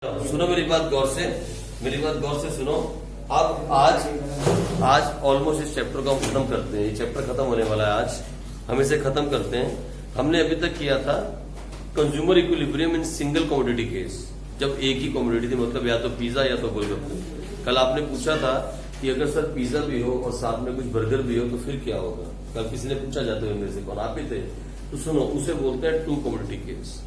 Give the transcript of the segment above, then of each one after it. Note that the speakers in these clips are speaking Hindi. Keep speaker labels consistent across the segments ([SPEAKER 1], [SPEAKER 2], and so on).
[SPEAKER 1] सुनो मेरी बात गौर से सुनो। अब आज ऑलमोस्ट इस चैप्टर को हम खत्म करते हैं। ये चैप्टर खत्म होने वाला है आज, हम इसे खत्म करते हैं। हमने अभी तक किया था consumer equilibrium in single commodity case, जब एक ही कमोडिटी थी, मतलब या तो पिज्जा या तो गोलगप्पे। कल आपने पूछा था कि अगर सर पिज्जा भी हो और साथ में कुछ बर्गर भी हो तो फिर क्या होगा। कल किसी ने पूछा जाते हुए मेरे से, कौन आप ही थे। तो सुनो, उसे बोलते हैं टू कमोडिटी केस।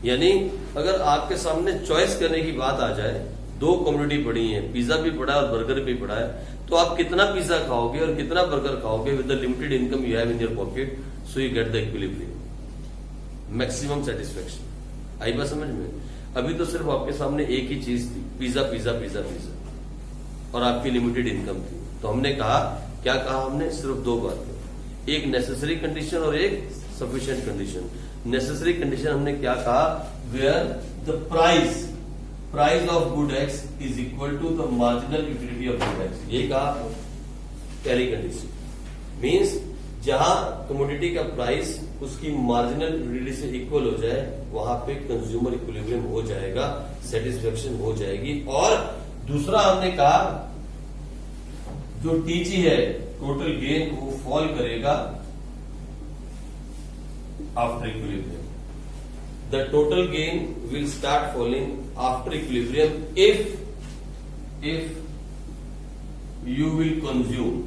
[SPEAKER 1] यानी अगर आपके सामने चॉइस करने की बात आ जाए, दो कमोडिटी पड़ी है, पिज्जा भी पड़ा है और बर्गर भी पड़ा है, तो आप कितना पिज्जा खाओगे और कितना बर्गर खाओगे with the limited income you have in your pocket, so you get the equilibrium, maximum satisfaction. आई बात समझ में। अभी तो सिर्फ आपके सामने एक ही चीज थी, पिज्जा पिज्जा पिज्जा पिज्जा, और आपकी लिमिटेड इनकम थी। तो हमने कहा, क्या कहा हमने, सिर्फ दो बातें, एक नेसेसरी कंडीशन और एक सफिशिएंट कंडीशन। नेसेसरी कंडीशन हमने क्या कहा, where the price of good X is equal to the marginal utility of good X. ये कहा पहली कंडीशन। मीन्स जहां कमोडिटी का प्राइस उसकी मार्जिनल यूटिलिटी से इक्वल हो जाए, वहां पे कंज्यूमर इक्विलिब्रियम हो जाएगा, सेटिस्फेक्शन हो जाएगी। और दूसरा हमने कहा, जो टीजी है टोटल गेन, वो फॉल करेगा after equilibrium. The total gain will start falling after equilibrium if you will consume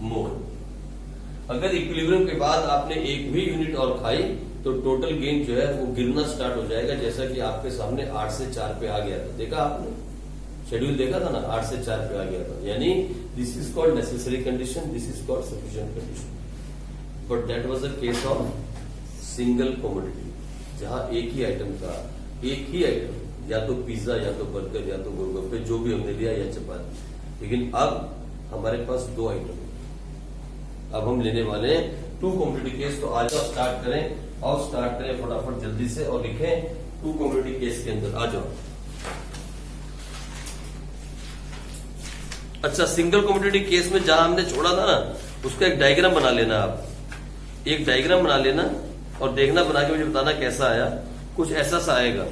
[SPEAKER 1] more. अगर इक्विलिब्रियम के बाद आपने एक भी यूनिट और खाई तो टोटल गेन जो है वो गिरना स्टार्ट हो जाएगा, जैसा कि आपके सामने 8 से 4 पे आ गया था। देखा आपने, शेड्यूल देखा था ना, 8 से 4 पे आ गया था। यानी this is called necessary condition, this is called sufficient condition. But that was a case of single commodity, जहां एक ही आइटम, या तो पिज्जा या तो बर्गर या तो गोलगप्पे, जो भी हमने लिया, या चपाती। लेकिन अब हमारे पास दो आइटम है। अब हम लेने वाले हैं टू कमोडिटी केस। तो आज आप स्टार्ट करें फटाफट जल्दी से, और लिखें टू कमोडिटी केस के अंदर। आ जाओ। अच्छा, सिंगल कमोडिटी केस में जहां हमने छोड़ा था ना, उसका एक डायग्राम बना लेना। आप एक डायग्राम बना लेना और देखना, बना के मुझे बताना कैसा आया। कुछ ऐसा सा आएगा,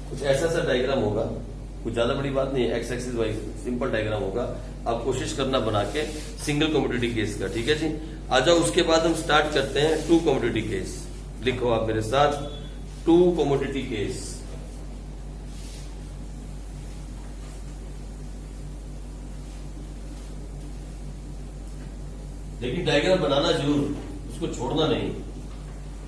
[SPEAKER 1] कुछ ऐसा सा डायग्राम होगा, कुछ ज्यादा बड़ी बात नहीं है, X axis Y simple diagram होगा। आप कोशिश करना बना के सिंगल कमोडिटी केस का, ठीक है जी। आ जाओ, उसके बाद हम स्टार्ट करते हैं टू कमोडिटी केस। लिखो आप मेरे साथ, टू कमोडिटी केस। लेकिन डायग्राम बनाना जरूर, उसको छोड़ना नहीं।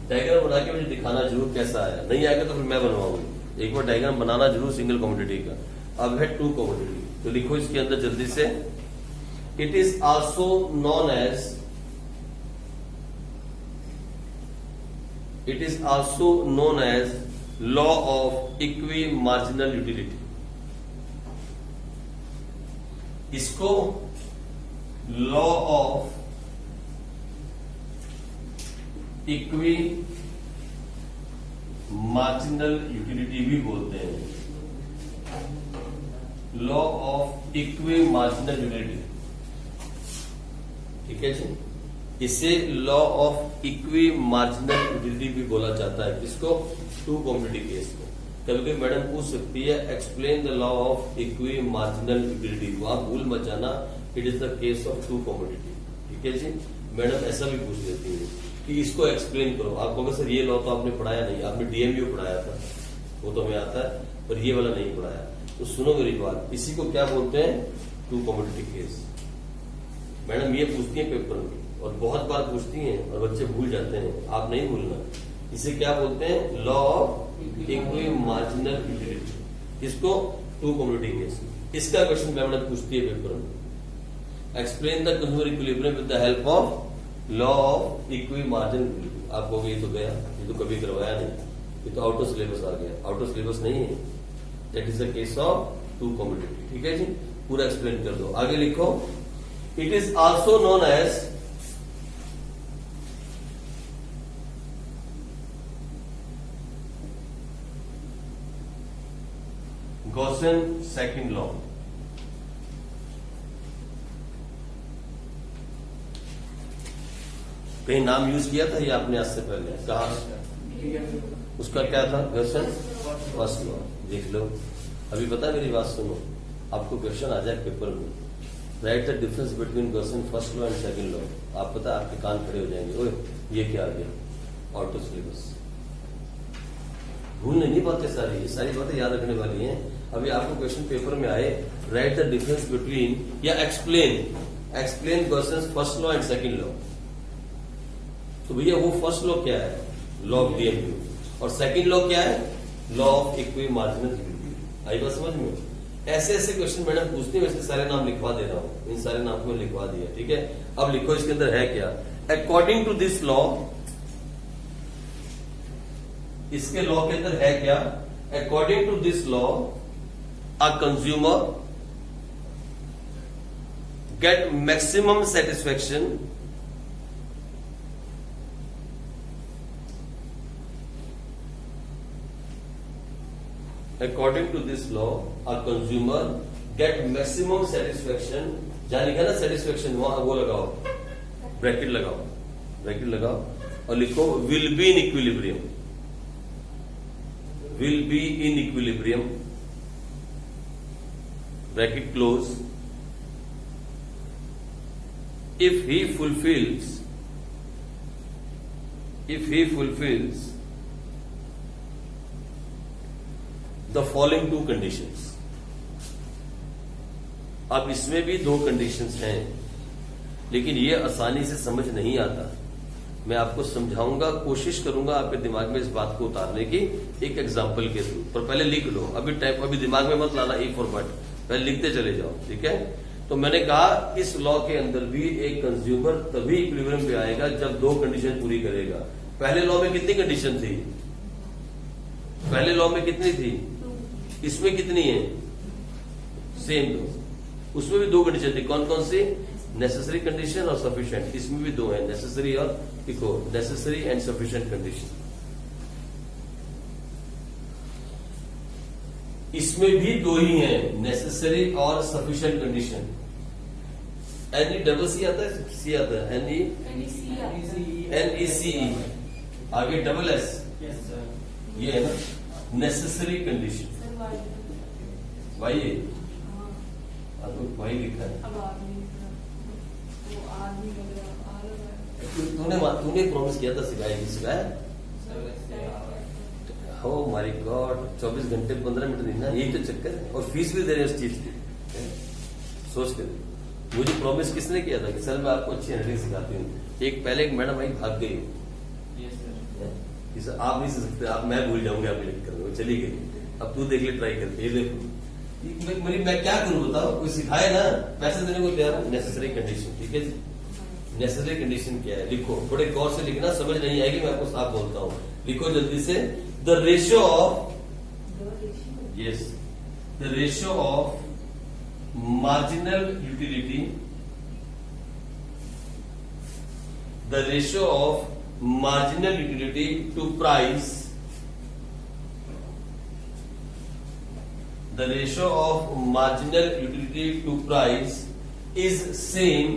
[SPEAKER 1] डायग्राम बना के मुझे दिखाना जरूर कैसा आया। नहीं आएगा तो फिर मैं बनवाऊंगी। एक बार डायग्राम बनाना जरूर सिंगल कमोडिटी का। अब है टू कमोडिटी, तो लिखो इसके अंदर जल्दी से। It is also known as law of equi marginal utility. इसको law of equi marginal utility भी बोलते हैं। Law of equi marginal utility, ठीक है जी। इसे law of equi marginal utility भी बोला जाता है। किसको? टू कमोडिटी केस को। कभी कभी मैडम पूछ सकती है, explain the law of equi marginal utility. वो आप भूल मत जाना, it is the case of two commodity, ठीक है जी। मैडम ऐसा भी पूछ लेती है कि इसको एक्सप्लेन करो। आप कहोगे सर ये लॉ तो आपने पढ़ाया नहीं, आपने डीएमयू पढ़ाया था, वो तो हमें आता है, पर ये वाला नहीं पढ़ाया। तो सुनो मेरी बात, इसी को क्या बोलते हैं? To commodity case. मैडम ये पूछती है पेपर में, और बहुत बार पूछती हैं, और बच्चे भूल जाते हैं। आप नहीं भूलना। इसे क्या बोलते हैं? Law of equi marginal utility. इसको टू कमोडिटी केस। इसका क्वेश्चन मैडम पूछती है पेपर में, explain the consumer equilibrium with the help of law of equi marginal utility. आप कहोगे ये तो गया, ये तो कभी करवाया नहीं, ये तो आउट ऑफ सिलेबस आ गया। आउट ऑफ सिलेबस नहीं है, that is the case of two commodity, ठीक है जी। पूरा एक्सप्लेन कर दो। आगे लिखो, it is also known as Gossen's second law. कहीं नाम यूज किया था या आपने आज से पहले? कहा उसका क्या था क्वेश्चन? First law. देख लो, अभी पता है, मेरी बात सुनो, आपको क्वेश्चन आ जाए पेपर में, right the difference between question first law and second law, आप पता आपके कान खड़े हो जाएंगे, ओए ये क्या आ गया, ऑटो सिलेबस। भूलने नहीं बातें सारी, ये सारी बातें याद रखने वाली हैं। अभी आपको क्वेश्चन पेपर में आए, राइट द डिफरेंस बिटवीन या explain question first law and second law, तो भैया वो फर्स्ट लॉ क्या है? Law of DMU. और सेकंड लॉ क्या है? Law of equi marginal utility. आई बात समझ में? ऐसे ऐसे क्वेश्चन मैडम पूछती है, वैसे सारे नाम लिखवा दे रहा हूं, इन सारे नाम को लिखवा दिया, ठीक है। अब लिखो इसके अंदर है क्या। अकॉर्डिंग टू दिस लॉ, इसके लॉ के अंदर है क्या? According to this law a consumer get maximum satisfaction According to this law, a consumer get maximum satisfaction, जहां लिखा ना satisfaction, वहां वो लगाओ, ब्रैकेट लगाओ और लिखो will be in equilibrium, bracket close, if he fulfills the following two conditions। अब इसमें भी दो कंडीशंस हैं, लेकिन ये आसानी से समझ नहीं आता। मैं आपको समझाऊंगा, कोशिश करूंगा आपके दिमाग में इस बात को उतारने की एक एग्जांपल के थ्रू। पर पहले लिख लो, अभी दिमाग में मत लाना ए फॉर बट, पहले लिखते चले जाओ, ठीक है। तो मैंने कहा इस लॉ के अंदर भी एक कंज्यूमर तभी इक्विलिब्रियम पे आएगा जब दो कंडीशन पूरी करेगा। पहले लॉ में कितनी कंडीशन थी? पहले लॉ में कितनी थी? इसमें कितनी है? सेम दो। उसमें भी दो कंडीशन थी, कौन कौन सी? नेसेसरी कंडीशन और सफिशिएंट। इसमें भी दो है, नेसेसरी और लिखो नेसेसरी एंड सफिशिएंट कंडीशन। इसमें भी दो ही है, नेसेसरी और सफिशिएंट कंडीशन। एनई डबल सी आता है, सी आता है, NECE, आगे डबल एस, ये है ना नेसेसरी कंडीशन। भाई तो भाई लिखा है। तूने प्रॉमिस किया था सिखाया। हो माय गॉड, 24 घंटे 15 मिनट देना, यही तो चक्कर है। और फीस भी दे रहे हैं उस चीज की, सोच कर। मुझे प्रॉमिस किसने किया था कि सर मैं आपको अच्छी हैंडलिंग सिखाती हूँ। पहले एक मैडम आई भाग गई, आप नहीं सीख सकते, आप मैं भूल जाऊंगी आपकी लिख कर, चली गई। अब तू देख ले ट्राई करके, ये देखो मैं क्या करूं बताओ, कोई सिखाए ना, पैसे देने को तैयार है। नेसेसरी कंडीशन, ठीक है। नेसेसरी कंडीशन क्या है लिखो, थोड़े गौर से लिखना, समझ नहीं आएगी मैं आपको साफ बोलता हूं। लिखो जल्दी से, the ratio of marginal utility, the ratio of marginal utility to price, the ratio of marginal utility to price is same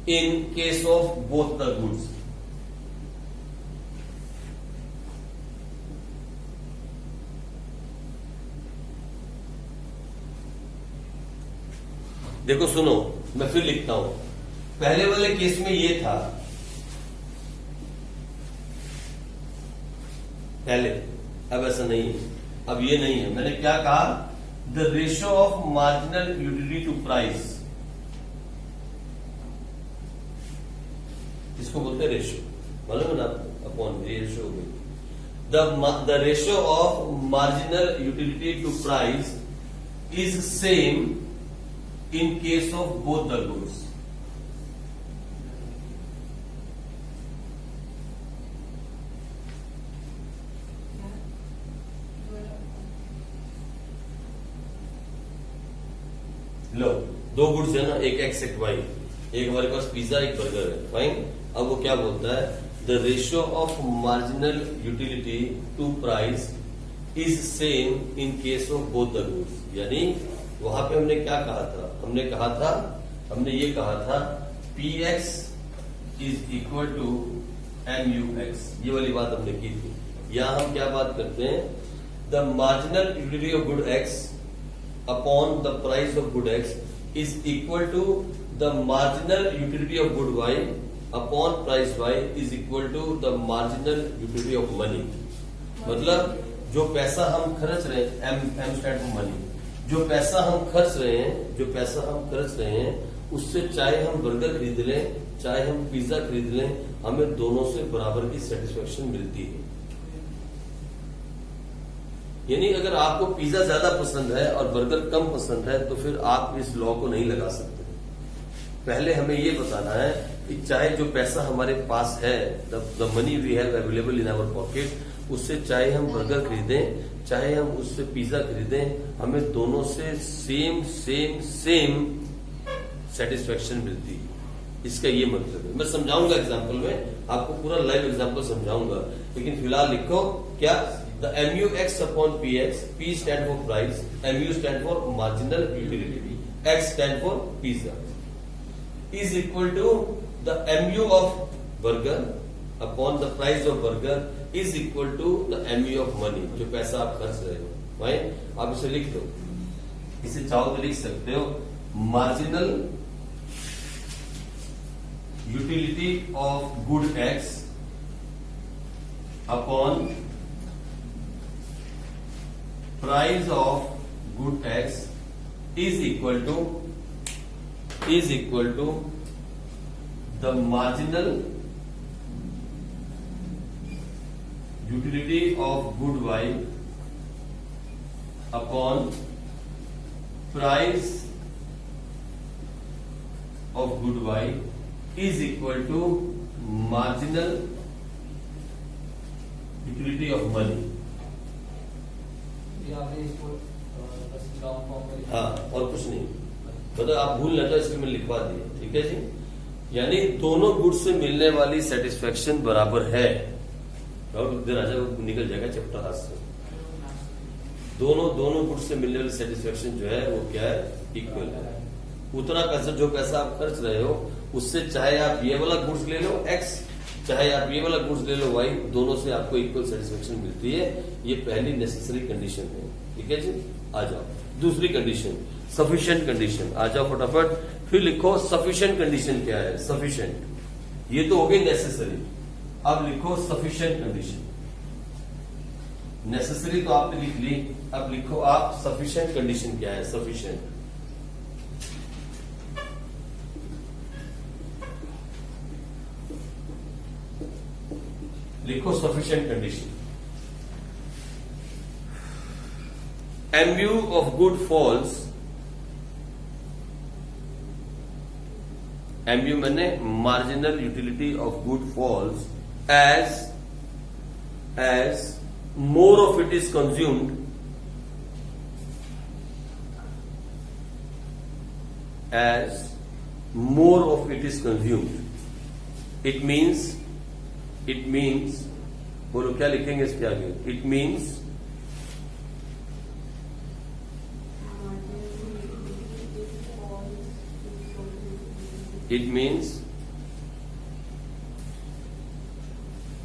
[SPEAKER 1] in case of both the goods। देखो सुनो, मैं फिर लिखता हूं। पहले वाले केस में ये था, पहले, अब ऐसा नहीं है, अब ये नहीं है। मैंने क्या कहा? The ratio of marginal utility to price, इसको बोलते हैं रेशियो, मालूम है ना, अपॉन रेशियो हो गई। The ratio of marginal utility to price is same in case of both the goods। लो, दो गुड्स है ना, एक एक्स एक वाई, एक हमारे पास पिज्जा एक बर्गर है, फाइन। अब वो क्या बोलता है? The ratio of marginal utility to price is same in case of both the goods. यानी वहां पे हमने क्या कहा था? हमने ये कहा था P X is equal to MUX। ये वाली बात हमने की थी। यहां हम क्या बात करते हैं, the marginal utility of good X upon the price of good X is equal to the marginal utility of good Y upon price Y is equal to the marginal utility of money. मतलब जो पैसा हम खर्च रहे हैं, M स्टैंड फॉर मनी, जो पैसा हम खर्च रहे हैं उससे चाहे हम बर्गर खरीद लें चाहे हम पिज्जा खरीद लें, हमें दोनों से बराबर की सेटिस्फेक्शन मिलती है। यानी अगर आपको पिज्जा ज्यादा पसंद है और बर्गर कम पसंद है तो फिर आप इस लॉ को नहीं लगा सकते। पहले हमें ये बताना है कि चाहे जो पैसा हमारे पास है, the money we have available in our pocket, उससे चाहे हम बर्गर खरीदें चाहे हम उससे पिज्जा खरीदें, हमें दोनों से सेम सेटिस्फेक्शन मिलती है। इसका ये मतलब है। मैं समझाऊंगा एग्जाम्पल में, आपको पूरा लाइव एग्जाम्पल समझाऊंगा, लेकिन फिलहाल लिखो क्या, द MUX upon PX, P stand for price, MU stand for marginal utility, X stand for pizza, is equal to the MU of burger upon the price of burger is equal to the MU of money, जो पैसा आप खर्च रहे हो। भाई आप इसे लिख दो, इसे चाहो तो लिख सकते हो, marginal utility of good X upon price of good X is equal to the marginal utility of good Y upon price of good Y is equal to marginal utility of money। हाँ, और कुछ नहीं, मतलब आप भूल ना जाओ, इसलिए मैंने लिखवा दिया। ठीक है जी, यानी दोनों गुड से मिलने वाली सेटिस्फेक्शन बराबर है। इधर आ जाओ, निकल जाएगा चैप्टर हाथ से। दोनों गुड से मिलने वाली सेटिस्फेक्शन जो है वो क्या है, इक्वल है। उतना पैसा, जो पैसा आप खर्च रहे हो उससे चाहे आप ये वाला गुड्स ले लो X, चाहे आप ये वाला गुड्स ले लो Y, दोनों से आपको इक्वल सेटिस्फेक्शन मिलती है। ये पहली नेसेसरी कंडीशन है। ठीक है जी, आ जाओ दूसरी कंडीशन, सफिशिएंट कंडीशन। आ जाओ फटाफट, फिर लिखो सफिशिएंट कंडीशन क्या है। सफिशिएंट ये तो हो गई नेसेसरी, अब लिखो सफिशिएंट कंडीशन। नेसेसरी तो आपने लिख ली, अब लिखो आप सफिशिएंट कंडीशन क्या है। सफिशिएंट लिखो sufficient condition. MU of good falls, MU मैंने marginal utility of good falls as more of it is consumed, as more of it is consumed, it means बोलो क्या लिखेंगे इसके आगे। It means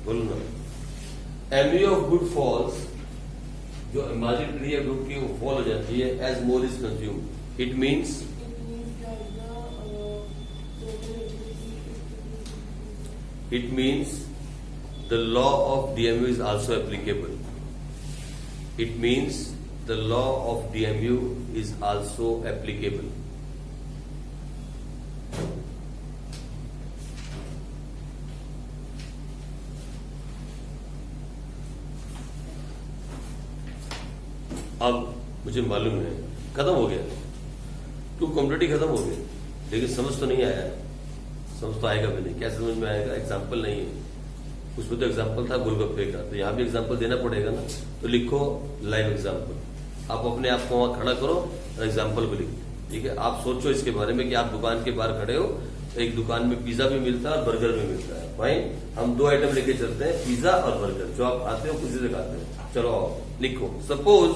[SPEAKER 1] बोलो ना, MU ऑफ गुड फॉल्स, जो मार्जिनल क्रिया ग्रुप की वो फॉल हो जाती है, as more is consume. It means the law of DMU is also applicable. It means the law of DMU is also applicable. अब मुझे मालूम है खत्म हो गया, टू कम्प्लीटली खत्म हो गया, लेकिन समझ तो नहीं आया। समझ तो आएगा भी नहीं, क्या समझ में आएगा, एग्जाम्पल नहीं है। उसमें तो एग्जाम्पल था गोलगप्पे का, तो यहाँ भी एग्जाम्पल देना पड़ेगा ना। तो लिखो लाइव एग्जाम्पल, आप अपने आप को वहां खड़ा करो और एग्जाम्पल को लिखो। ठीक है, आप सोचो इसके बारे में कि आप दुकान के बाहर खड़े हो, एक दुकान में पिज्जा भी मिलता है और बर्गर भी मिलता है। भाई हम दो आइटम लेके चलते हैं, पिज्जा और बर्गर, जो आप खाते हो खुशी से खाते हो। चलो आओ लिखो, suppose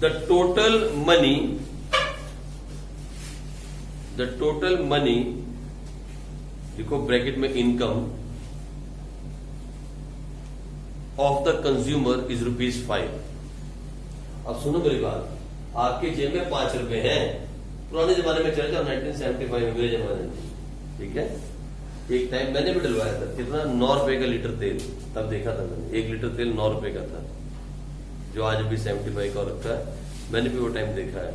[SPEAKER 1] the total money the total money, देखो ब्रैकेट में income of the consumer is ₹5। अब सुनो मेरी बात, आपके जेब में ₹5 हैं, पुराने जमाने में चले जाओ 1975 में, मेरे जमाने में, ठीक है। एक टाइम मैंने भी डलवाया था, कितना ₹9 का लीटर तेल, तब देखा था मैंने, 1 लीटर तेल ₹9 का था, जो आज अभी 75 का रखा है, मैंने भी वो टाइम देखा है।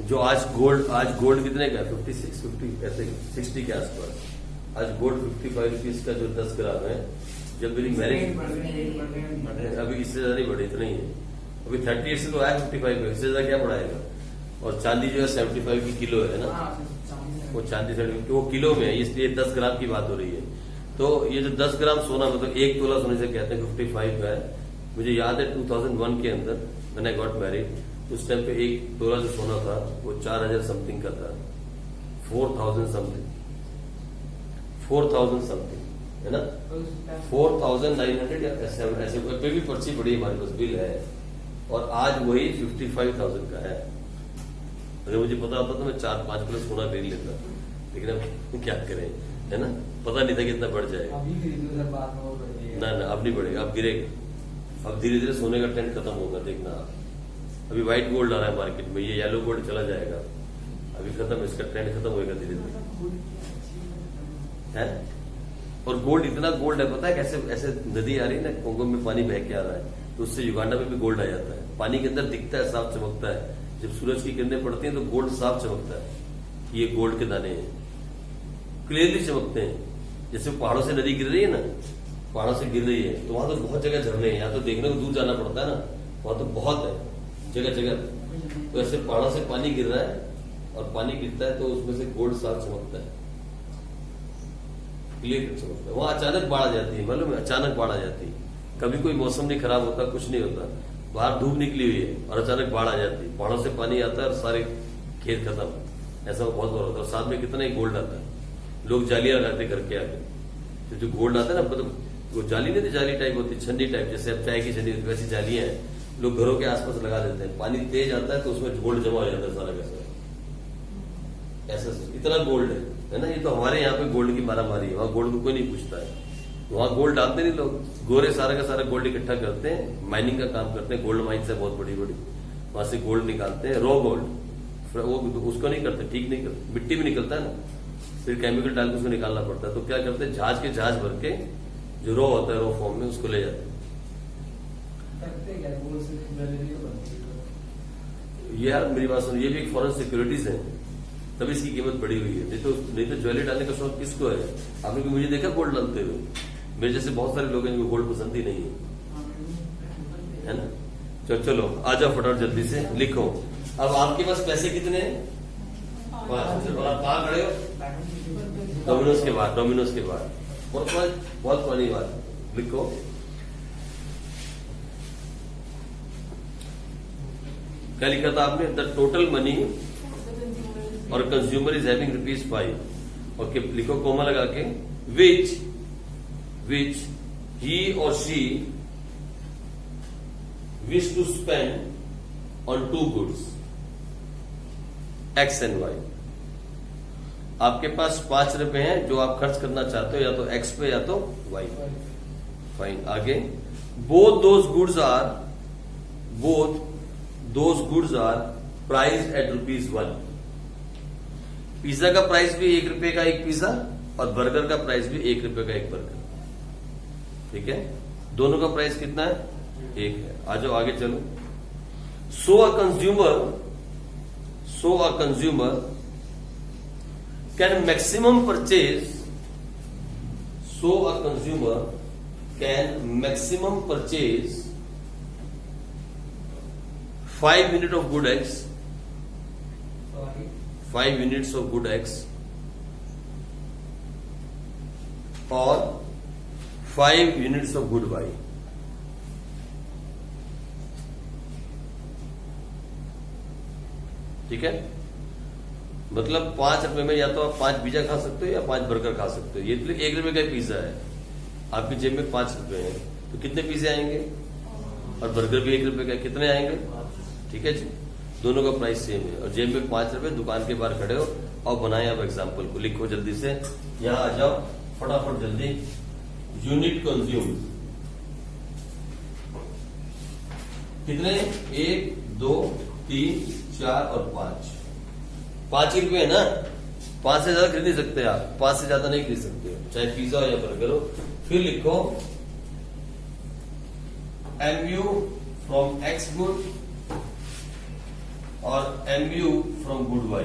[SPEAKER 1] जो आज गोल्ड कितने का है, 56, 50 ऐसे 60 के आसपास, आज गोल्ड 55 रुपीज का जो 10 ग्राम है। जब मेरी मैरिज, अभी इससे ज्यादा नहीं बढ़े, इतना ही है, अभी 38 से तो आया 55 में, इससे ज्यादा क्या बढ़ाएगा। और चांदी जो है 75 की किलो है ना, वो चांदी 75 वो किलो में है, इसलिए 10 ग्राम की बात हो रही है। तो ये जो 10 ग्राम सोना, मतलब 1 तोला सोने से कहते हैं 55 का है। मुझे याद है 2001 के अंदर मैंने गॉट मैरिड, उस टाइम पे 1 तोला जो सोना था वो 4000 समथिंग का था, 4000 समथिंग है ना, 4900 या ऐसे पे भी पर्ची पड़ी हमारे पास, बिल है, और आज वही 55,000 का है। अगर मुझे पता होता तो मैं 4-5 किलो सोना खरीद लेता, लेकिन अब क्या करें, है ना, पता नहीं था कि इतना बढ़ जाएगा। ना अब नहीं बढ़ेगा, अब गिरेगा। अब धीरे धीरे सोने का ट्रेंड खत्म होगा, देखना आप। अभी व्हाइट गोल्ड आ रहा है मार्केट में, ये येलो गोल्ड चला जाएगा, अभी खत्म, इसका ट्रेंड खत्म होगा धीरे धीरे, है। और गोल्ड, इतना गोल्ड है, पता है कैसे, ऐसे नदी आ रही है ना, कोंगो में पानी बह के आ रहा है, तो उससे युगांडा में भी गोल्ड आ जाता है, पानी के अंदर दिखता है, साफ चमकता है। जब सूरज की किरणें पड़ती हैं तो गोल्ड साफ चमकता है, ये गोल्ड के दाने हैं, क्लियरली चमकते हैं। जैसे पहाड़ों से नदी गिर रही है ना, पहाड़ों से गिर रही है, तो वहां तो बहुत जगह झरने हैं, यहाँ तो देखने को दूर जाना पड़ता है ना, वहां तो बहुत है जगह जगह। तो ऐसे पहाड़ों से पानी गिर रहा है, और पानी गिरता है तो उसमें से गोल्ड साफ चमकता है, क्लियर चमकता है। वहां अचानक बाढ़ आ जाती है, मालूम है, अचानक बाढ़ आ जाती है, कभी कोई मौसम नहीं खराब होता, कुछ नहीं होता, बाहर धूप निकली हुई है और अचानक बाढ़ आ जाती है, पहाड़ों से पानी आता है और सारे खेत खत्म, ऐसा बहुत बार होता है। और साथ में कितना ही गोल्ड आता है, लोग जालियां लगाते करके आगे, तो जो गोल्ड आता है ना, मतलब वो जाली नहीं थी, जाली टाइप होती, छन्नी टाइप, जैसे अब चाय की छन्नी होती, वैसी जालियां हैं, लोग घरों के आसपास लगा देते हैं। पानी तेज आता है तो उसमें गोल्ड जमा हो जाता है सारा का सारा, ऐसा इतना गोल्ड है ना। ये तो हमारे यहाँ पे गोल्ड की मारामारी है, वहां गोल्ड को कोई नहीं पूछता है, वहां गोल्ड डालते नहीं लोग, गोरे सारा का सारा गोल्ड इकट्ठा करते हैं, माइनिंग का काम करते हैं, गोल्ड माइन्स है बहुत बड़ी बड़ी, वहां से गोल्ड निकालते हैं, रॉ गोल्ड, वो उसको नहीं करते, ठीक नहीं करते, मिट्टी भी निकलता है ना, फिर केमिकल डाल के उसको निकालना पड़ता है। तो क्या करते हैं, जहाज के जहाज भर के जो रॉ होता है, रॉ फॉर्म में उसको ले जाते हैं। ये यार मेरी बात सुनो, ये भी एक फॉरेन सिक्योरिटीज है, तभी इसकी कीमत बढ़ी हुई है, नहीं तो ज्वेलरी डालने का शौक किसको है। आपने भी मुझे देखा गोल्ड डालते हुए, मेरे जैसे बहुत सारे लोग हैं जिनको गोल्ड पसंद ही नहीं है ना। चलो आ जाओ फटाफट जल्दी से लिखो। अब आपके पास पैसे कितने हैं, 5। कहाँ खड़े हो, डोमिनोज के बाद, डोमिनोज के बाद, बहुत पुरानी बात, लिखो। क्या लिखा था आपने, द टोटल मनी और कंज्यूमर इज हैविंग ₹5, और लिखो कोमा लगा के, which he or she wish to spend on 2 goods X and Y। आपके पास ₹5 हैं जो आप खर्च करना चाहते हो, या तो X पे या तो Y। फाइन, आगे, both those goods are priced at ₹1। Pizza का प्राइस भी ₹1 का एक पिज्जा, और बर्गर का प्राइस भी ₹1 का एक बर्गर, ठीक है, दोनों का प्राइस कितना है, 1 है। आ जाओ आगे चलो। So a consumer can maximum purchase 5 units of good eggs, 5 units of good eggs, or 5 units of good Y। ठीक है, मतलब ₹5 में या तो आप 5 पिज्जा खा सकते हो या 5 बर्गर खा सकते हो। ये तो ₹1 का पिज्जा है, आपकी जेब में ₹5 है, तो कितने पिज्जे आएंगे, और बर्गर भी ₹1 का, कितने आएंगे, ठीक है जी, दोनों का प्राइस सेम है और जेब में 5 रुपए, दुकान के बाहर खड़े हो और बनाए आप एग्जाम्पल को, लिखो जल्दी से, यहाँ आ जाओ फटाफट जल्दी। यूनिट कंज्यूम कितने, 1 2 3 4 और 5 ही रुपए है ना, 5 से ज्यादा खरीद नहीं सकते आप, 5 से ज्यादा नहीं खरीद सकते हो, चाहे पिज्जा हो या बर्गर हो। फिर लिखो MU फ्रॉम X गुड और MU फ्रॉम गुड Y।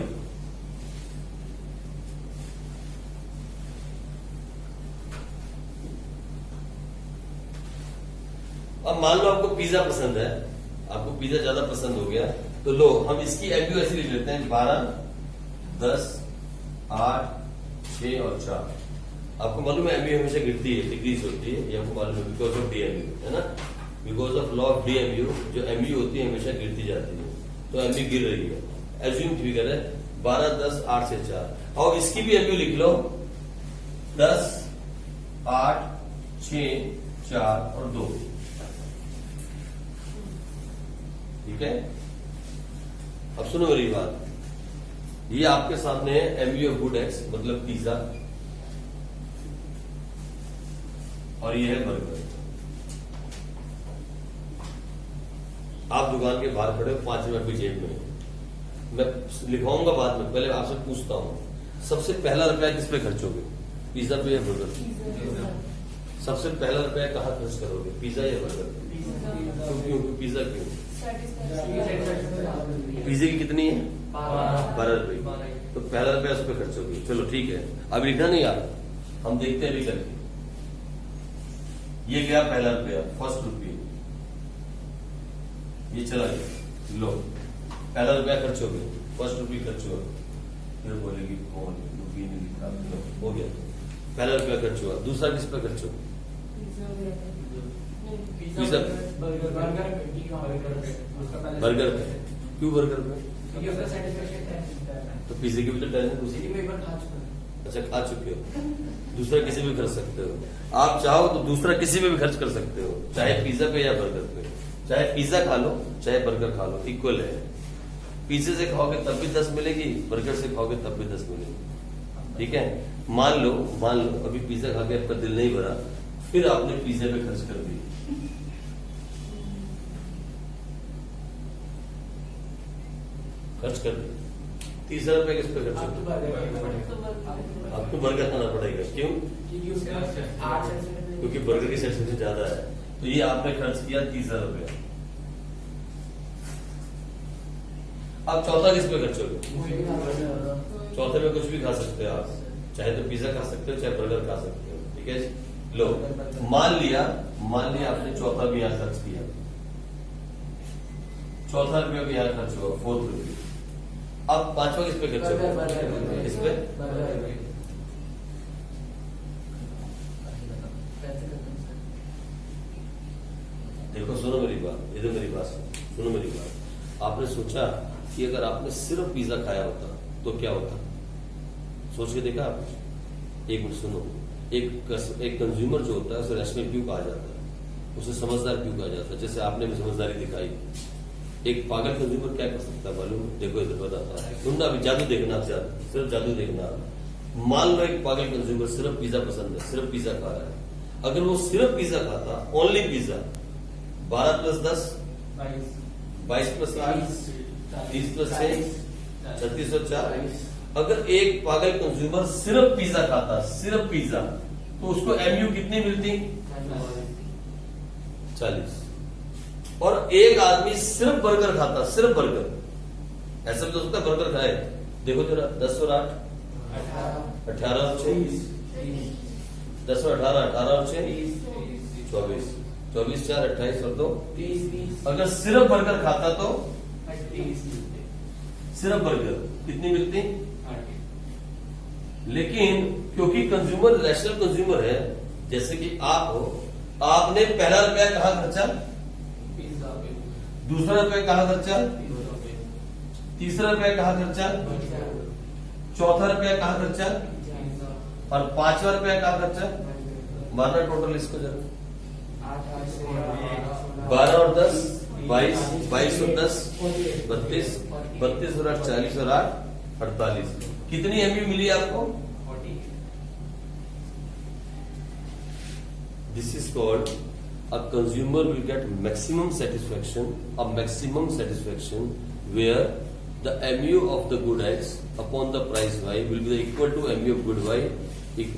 [SPEAKER 1] अब मान लो आपको पिज्जा पसंद है, आपको पिज्जा ज्यादा पसंद हो गया, तो लो हम इसकी MU ऐसे लिख लेते हैं 12 10 8 6 और 4। आपको मालूम है MU हमेशा गिरती है, डिक्रीज होती है, ये आपको मालूम है बिकॉज ऑफ DMU, है ना, because of law of DMU जो MU होती है हमेशा गिरती जाती है, तो MU गिर रही है, एज्यूम फिगर है 12 10 8 से 4। और इसकी भी MU लिख लो 10 8 6 4 और 2, ठीक है। अब सुनो मेरी बात, ये आपके सामने है MU ऑफ गुड X मतलब पिज्जा, और ये है बर्गर। आप दुकान के बाहर खड़े हो, 5 रुपए आपकी जेब में, मैं लिखवाऊंगा बाद में, पहले आपसे पूछता हूं सबसे पहला रुपया किस पे खर्चोगे, पिज्जा पे या बर्गर? सबसे पहला रुपया कहाँ खर्च करोगे, पिज्जा या बर्गर? क्यों? पिज्जा क्यों? पिज्जे की कितनी है, 12 रुपए, तो पहला रुपया उस पर खर्च होगी। चलो ठीक है, अब लिखना नहीं यार, हम देखते हैं अभी करके। ये गया पहला रुपया, फर्स्ट रुपये, ये चला गया, लो पहला रुपया खर्च हो गया, फर्स्ट रुपये खर्च हुआ, फिर बोलेगी कौन रुपये नहीं लिखा, हो गया पहला रुपया खर्च हुआ। दूसरा किस पे खर्च हुआ? बर्गर पे। क्यों बर्गर पे? तो पिज्जे की भी तो टर्न है, अच्छा खा चुके हो, दूसरा किसी भी खर्च सकते हो, आप चाहो तो दूसरा किसी में भी खर्च कर सकते हो, चाहे पिज्जा पे या बर्गर पे, चाहे पिज्जा खा लो चाहे बर्गर खा लो, इक्वल है। पिज्जे से खाओगे तब भी 10 मिलेगी, बर्गर से खाओगे तब भी 10 मिलेगी, ठीक है। मान लो अभी पिज्जा खा के आपका दिल नहीं भरा, फिर आपने पिज्जे पे खर्च कर दी, खर्च कर दी, तीसरा रुपया किस पे खर्च होगा? आपको बर्गर खाना पड़ेगा, क्यों? क्योंकि बर्गर की सेटिस्फेक्शन ज्यादा है, तो ये आपने खर्च किया तीसरा रुपया। अब चौथा किस पे खर्च होगा? चौथे में कुछ भी खा सकते हो आप, चाहे तो पिज्जा खा सकते हो चाहे बर्गर खा सकते हो, ठीक है। लो मान लिया आपने चौथा भी यहाँ खर्च किया, चौथा रुपया भी यहाँ खर्च हुआ, 4th रुपये। अब पांचवा किस पे खर्च होगा? इस पे। देखो सुनो मेरी बात, इधर मेरी बात सुनो मेरी बात। आपने सोचा कि अगर आपने सिर्फ पिज्जा खाया होता तो क्या होता? सोच के देखा आपने? एक मिनट सुनो, एक कंज्यूमर जो होता है उसे रैशनल क्यों कहा जाता है, उसे समझदार क्यों कहा जाता है? जैसे आपने भी समझदारी दिखाई। एक पागल कंज्यूमर क्या कर सकता है मालूम? देखो इधर बताता है, सुनना अभी, जादू देखना, सिर्फ जादू देखना। मान लो एक पागल कंज्यूमर सिर्फ पिज्जा पसंद है, सिर्फ पिज्जा खा रहा है। अगर वो सिर्फ पिज्जा खाता, ओनली पिज्जा, 12 + 10 22 + 8 30 + 6 36 और 4। अगर एक पागल कंज्यूमर सिर्फ पिज्जा खाता, सिर्फ पिज्जा, तो उसको MU कितनी मिलती? 40। और एक आदमी सिर्फ बर्गर खाता, सिर्फ बर्गर, ऐसा भी तो सकता है बर्गर खाए, देखो जरा 10 और 8 18 और 6 10 और 18 18 और 6 24 24 4 28 और 2 30। अगर सिर्फ बर्गर खाता तो सिर्फ बर्गर कितनी मिलती? लेकिन क्योंकि कंज्यूमर रैशनल कंज्यूमर है, जैसे कि आप हो, आपने पहला रुपया कहां खर्चा? दूसरा रुपया कहां खर्चा? तीसरा रुपया कहां खर्चा? चौथा रुपया कहां खर्चा? और 5वां रुपया कहां खर्चा? मारना टोटल इसको जरा, 12 और 10 22, 22 और 10 32, 32 और 8 40 और 8 48। कितनी एमयू मिली आपको? This is called a consumer will get maximum satisfaction where the MU of the good X upon the price Y will be equal to MU of good Y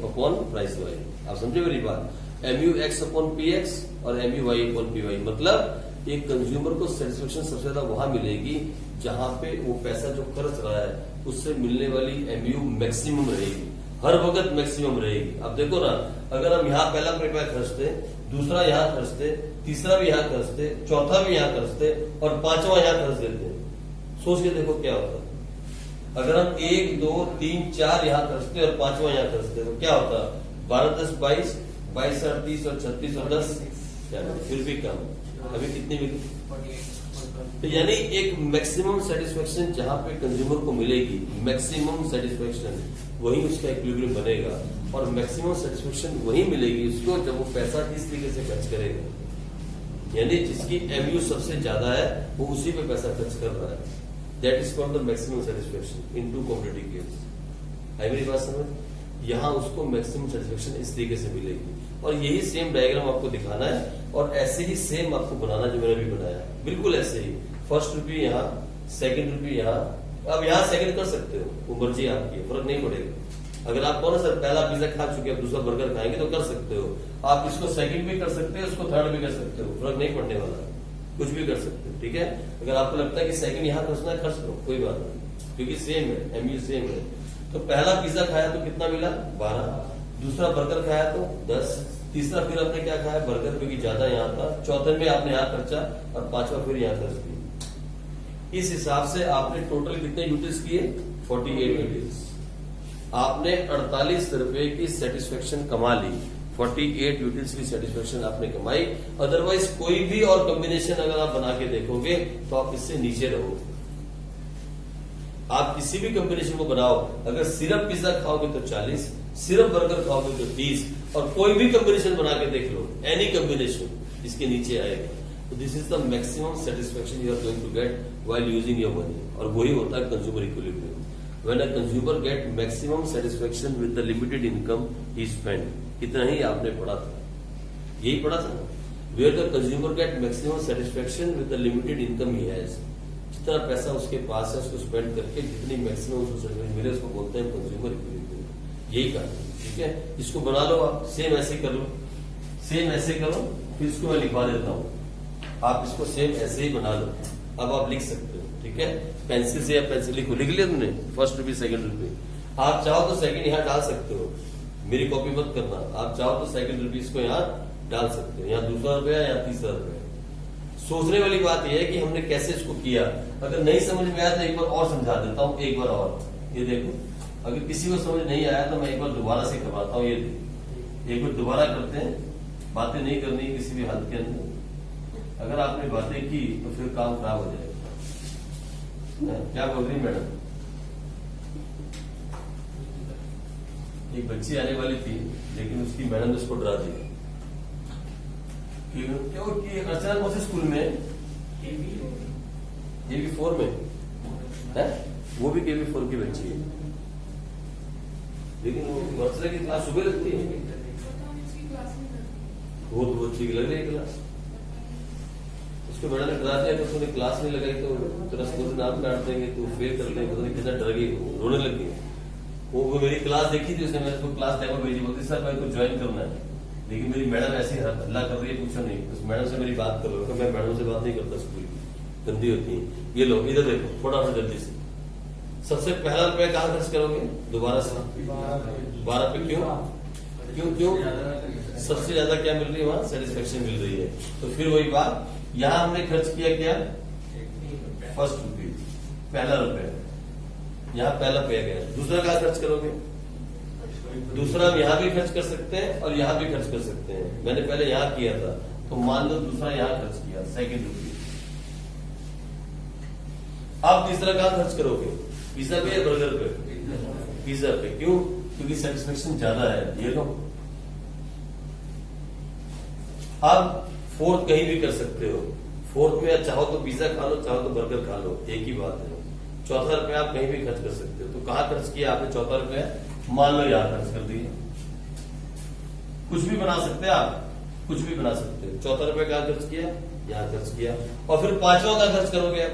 [SPEAKER 1] upon price Y। आप समझे मेरी बात? MU X upon PX और MU Y upon PY, मतलब एक कंज्यूमर को सेटिस्फेक्शन सबसे ज्यादा वहां मिलेगी जहां पे वो पैसा जो खर्च रहा है उससे मिलने वाली MU मैक्सिमम रहेगी, हर वक्त मैक्सिमम रहेगी। अब देखो ना, अगर हम यहाँ पहला रुपया खर्चते, दूसरा यहाँ खर्चते, तीसरा भी यहाँ खर्चते, चौथा भी यहाँ खर्चते और पांचवा यहाँ खर्च देते, सोच के देखो क्या होता। अगर हम 1 2 3 4 यहाँ खर्चते और पांचवा यहाँ खर्चते तो क्या होता? 12 10 22, 22 38 और 36 और 10, फिर भी कम। अभी कितनी मिली? तो यानी एक मैक्सिमम सेटिस्फेक्शन जहां पे कंज्यूमर को मिलेगी, मैक्सिमम सेटिस्फेक्शन, वही उसका इक्विलिब्रियम बनेगा। और मैक्सिमम सेटिस्फेक्शन वही मिलेगी उसको जब वो पैसा इस तरीके से खर्च करेगा, यानी जिसकी एमयू सबसे ज्यादा है वो उसी पे पैसा खर्च कर रहा है। That is called the maximum satisfaction in two competitive case. है मेरी बात समझ? यहाँ उसको मैक्सिमम सेटिस्फेक्शन इस तरीके से मिलेगी और यही सेम डायग्राम आपको दिखाना है और ऐसे ही सेम आपको बनाना जो मैंने भी बनाया, बिल्कुल ऐसे ही। फर्स्ट रुपी यहाँ, सेकंड रुपी यहाँ, अब यहाँ सेकंड कर सकते हो, वो मर्जी आपकी, फर्क नहीं पड़ेगा। अगर आप कौन सर पहला पिज्जा खा चुके हैं, दूसरा बर्गर खाएंगे तो कर सकते हो। आप इसको सेकंड भी कर सकते हो, उसको थर्ड भी कर सकते हो, फर्क नहीं पड़ने वाला, कुछ भी कर सकते हो, ठीक है। अगर आपको लगता है कि सेकंड यहाँ खर्चना है, खर्च करो, कोई बात नहीं, क्योंकि सेम है, एमयू सेम है। तो पहला पिज्जा खाया तो कितना मिला? 12, दूसरा बर्गर खाया तो 10, तीसरा फिर आपने क्या खाया? बर्गर, क्योंकि ज्यादा यहाँ था, चौथे में आपने यहाँ खर्चा और पांचवा फिर यहाँ खर्च किया। इस हिसाब से आपने टोटल कितने यूटिल्स किए? 48 यूटिल्स। आपने 48 रुपए की सेटिस्फेक्शन कमा ली, 48 यूटिल्स की सेटिस्फेक्शन आपने कमाई। अदरवाइज कोई भी और कॉम्बिनेशन अगर आप बना के देखोगे तो आप इससे नीचे रहोगे। आप किसी भी कॉम्बिनेशन को बनाओ, अगर सिर्फ पिज्जा खाओगे तो 40, सिर्फ बर्गर खाओगे तो 30, और कोई भी कॉम्बिनेशन बना के देख लो, एनी कॉम्बिनेशन इसके नीचे आएगा। तो this is the maximum satisfaction you are going to get while using your money, और वही होता है consumer equilibrium. When a consumer get maximum satisfaction with the limited income he spend. इतना ही आपने पढ़ा था, यही पढ़ा था ना, where the consumer get maximum satisfaction with the limited income he has. जितना पैसा उसके पास है उसको स्पेंड करके जितनी मैक्सिमम उसको सेटिस्फेक्शन मिले उसको बोलते हैं कंज्यूमर इक्विलिब्रियम। यही कहा, ठीक है। इसको बना लो आप, सेम ऐसे कर लो, सेम ऐसे करो, फिर इसको मैं लिखवा देता हूँ, आप इसको सेम ऐसे ही बना लो। अब आप लिख सकते हो, ठीक है, पेंसिल से या पेंसिल लिखो, लिख लिया तुमने फर्स्ट रुपी सेकंड रुपी। आप चाहो तो सेकंड यहाँ डाल सकते हो, मेरी कॉपी मत करना। आप चाहो तो सेकंड रुपी इसको यहाँ डाल सकते हो, यहाँ दूसरा रुपया, यहाँ तीसरा रुपया। सोचने वाली बात यह है कि हमने कैसे इसको किया। अगर नहीं समझ में आया तो एक बार और समझा देता हूँ, एक बार और। ये देखो, अगर किसी को समझ नहीं आया तो मैं एक बार दोबारा से करवाता हूँ। ये एक बार दोबारा करते हैं, बातें नहीं करनी किसी भी हालत के अंदर। अगर आपने बातें की तो फिर काम खराब हो जाएगा। क्या बोल रही मैडम? एक बच्ची आने वाली थी लेकिन उसकी मैडम ने उसको डरा दिया। क्योंकि अर्चना कौन से स्कूल में? KB4 में है, वो भी KB4 की बच्ची है, लेकिन वो अर्चना की क्लास सुबह लगती है। वो तो अच्छी लग रही है क्लास, उसको मैडम ने डरा दिया कि उसने क्लास नहीं लगाई तो तेरा स्कूल नाम काट देंगे, तो फेल कर देंगे। पता नहीं कितना डर गई, रोने लग गई। वो मेरी क्लास देखी थी, उसने मेरे को क्लास डेमो भेजी, बोलती सर मैं तो ज्वाइन करना है, लेकिन मेरी मैडम ऐसी हल्ला कर रही है, पूछा नहीं। उस मैडम से मेरी बात करो, तो मैं मैडम से बात नहीं करता, स्कूल की गंदी होती है। ये लो इधर देखो, फटाफट जल्दी से। सबसे पहला रुपया कहाँ खर्च करोगे? दोबारा से 12 पे। क्यों? सबसे ज्यादा क्या मिल रही है? वहां सेटिस्फेक्शन मिल रही है। तो फिर वही बात, यहाँ हमने खर्च किया क्या? फर्स्ट रुपी, पहला रुपया, यहाँ पहला पे गया। दूसरा कहाँ खर्च करोगे? दूसरा हम यहाँ भी खर्च कर सकते हैं और यहाँ भी खर्च कर सकते हैं। मैंने पहले यहाँ किया था, तो मान लो दूसरा यहाँ खर्च किया, सेकंड रुपी। आप तीसरा कहाँ खर्च करोगे? पिज्जा पे या बर्गर पे? पिज्जा पे। क्यों? क्योंकि सेटिस्फेक्शन ज्यादा है। ये लो, आप फोर्थ कहीं भी कर सकते हो, फोर्थ में चाहो तो पिज्जा खा लो, चाहो तो बर्गर खा लो, एक ही बात है। चौथा रुपया आप कहीं भी खर्च कर सकते हो। तो कहाँ खर्च किया आपने चौथा रुपया? मान लो यहाँ खर्च कर दिए। कुछ भी बना सकते हैं आप, कुछ भी बना सकते हो। चौथा रुपया कहाँ खर्च किया? यहाँ खर्च किया। और फिर पांचवा का खर्च करोगे आप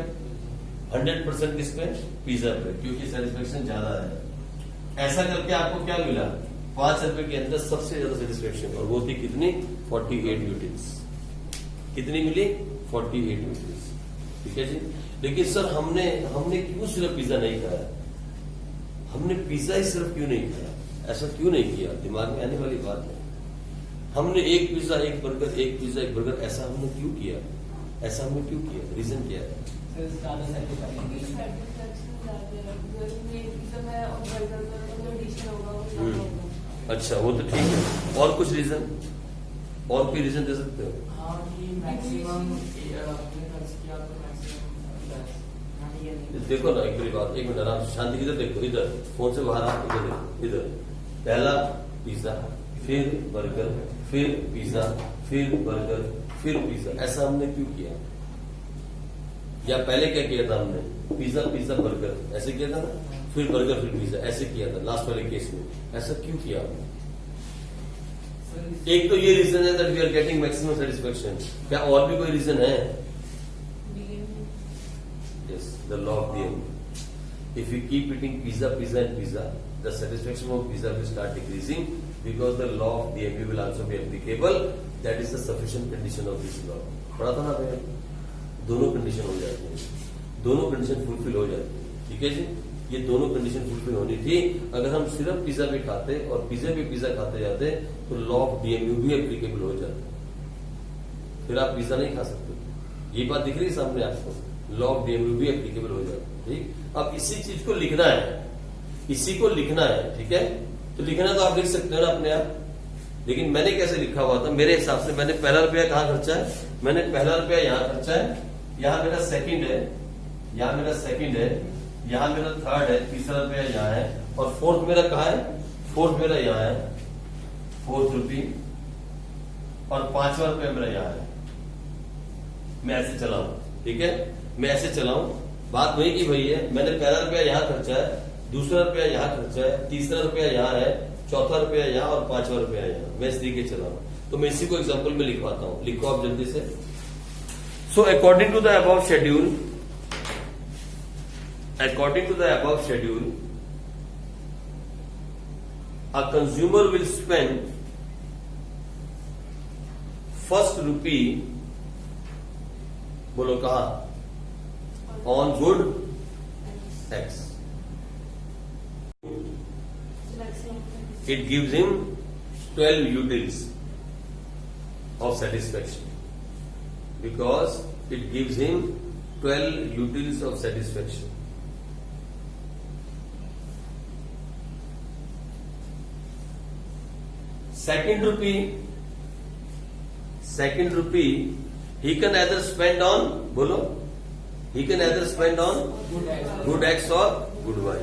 [SPEAKER 1] 100% किस पे? पिज्जा पे, क्योंकि सेटिस्फेक्शन ज्यादा है। ऐसा करके आपको क्या मिला? 5 रुपए के अंदर सबसे ज्यादा सेटिस्फेक्शन, और वो थी कितनी? 48 यूटिल्स। कितनी मिली? 48 यूटिल्स। ठीक है जी। लेकिन सर हमने क्यों सिर्फ पिज्जा नहीं खाया? हमने पिज्जा ही सिर्फ क्यों नहीं खाया? ऐसा क्यों नहीं किया? दिमाग में आने वाली बात है। हमने एक पिज्जा एक बर्गर, एक पिज्जा एक बर्गर, ऐसा हमने क्यों किया? ऐसा हमने क्यों किया? रीजन क्या है? अच्छा, वो तो ठीक है। और कुछ रीजन? और कोई रीजन दे सकते हो? देखो ना, एक बात, एक मिनट आराम शांति, इधर देखो, इधर फोन से बाहर आप इधर देखो, इधर पहला पिज्जा, फिर बर्गर, फिर पिज्जा, फिर बर्गर, फिर पिज्जा। ऐसा हमने क्यों किया? या पहले क्या किया था हमने? पिज्जा पिज्जा बर्गर ऐसे किया था ना, फिर बर्गर फिर पिज्जा ऐसे किया था लास्ट वाले केस में। ऐसा क्यों किया हमने? एक तो ये रीजन है that we are getting maximum satisfaction. क्या और भी कोई रीजन है? Yes, the law of DMU. If you keep eating pizza pizza and pizza, the satisfaction of pizza will start decreasing, because the law of DMU will also be applicable. That is the sufficient condition of this law. पढ़ा था ना आपने? दोनों कंडीशन हो जाती है, दोनों कंडीशन फुलफिल हो जाती है। ठीक है जी, ये दोनों कंडीशन फुलफिल होनी थी। अगर हम सिर्फ पिज्जा भी खाते और पिज्जा भी पिज्जा खाते जाते तो लॉ ऑफ डीएमयू भी एप्लीकेबल हो जाता, फिर आप पिज्जा नहीं खा सकते। ये बात दिख रही है सामने आपको? लॉ ऑफ डीएमयू भी एप्लीकेबल हो जाता। ठीक, अब इसी चीज को लिखना है, इसी को लिखना है। ठीक है, तो लिखना तो आप लिख सकते हो ना अपने आप, लेकिन मैंने कैसे लिखा हुआ था मेरे हिसाब से? मैंने पहला रुपया कहाँ खर्चा है? मैंने पहला रुपया यहाँ खर्चा है, यहाँ मेरा सेकंड है, यहाँ मेरा सेकंड है, यहाँ मेरा थर्ड है, तीसरा रुपया यहाँ है, और फोर्थ मेरा कहाँ है? फोर्थ मेरा यहाँ है, फोर्थ रुपी, और पांचवा रुपया मेरा यहाँ है। मैं ऐसे चलाऊं, ठीक है, मैं ऐसे चलाऊं। बात वही की वही है। मैंने पहला रुपया यहाँ खर्चा है, दूसरा रुपया यहाँ खर्चा है, तीसरा रुपया यहाँ है, चौथा रुपया यहाँ, और पांचवा रुपया यहाँ। मैं इस तरीके चलाऊं। तो मैं इसी को एग्जाम्पल में लिखवाता हूं। लिखो आप जल्दी से। So according to the above schedule, according to the above schedule, a consumer will spend first rupee, बोलो कहा, on good X. It gives him 12 utils of satisfaction, because it gives him 12 utils of satisfaction. Second rupee, he can either spend on, बोलो, he can either spend on good X or good Y.